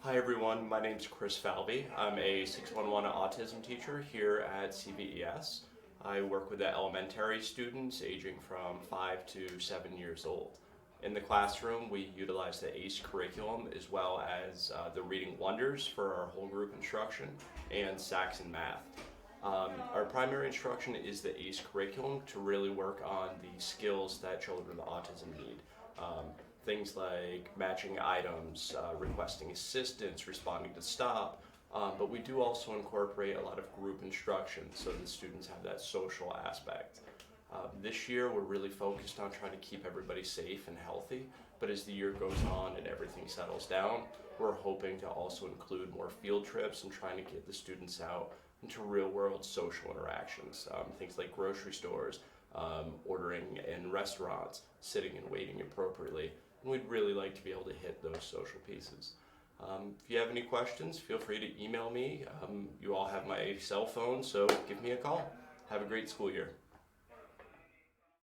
Hi everyone, my name's Chris Falvey. I'm a 611 autism teacher here at CV-TEC. I work with the elementary students aging from 5 to 7 years old. In the classroom, we utilize the ACE curriculum as well as the Reading Wonders for our whole group instruction and Saxon Math. Our primary instruction is the ACE curriculum to really work on the skills that children with autism need. Things like matching items, requesting assistance, responding to stop, but we do also incorporate a lot of group instruction so the students have that social aspect. This year we're really focused on trying to keep everybody safe and healthy, but as the year goes on and everything settles down, we're hoping to also include more field trips and trying to get the students out into real world social interactions, things like grocery stores, ordering in restaurants, sitting and waiting appropriately. And we'd really like to be able to hit those social pieces. If you have any questions, feel free to email me. You all have my cell phone, so give me a call. Have a great school year.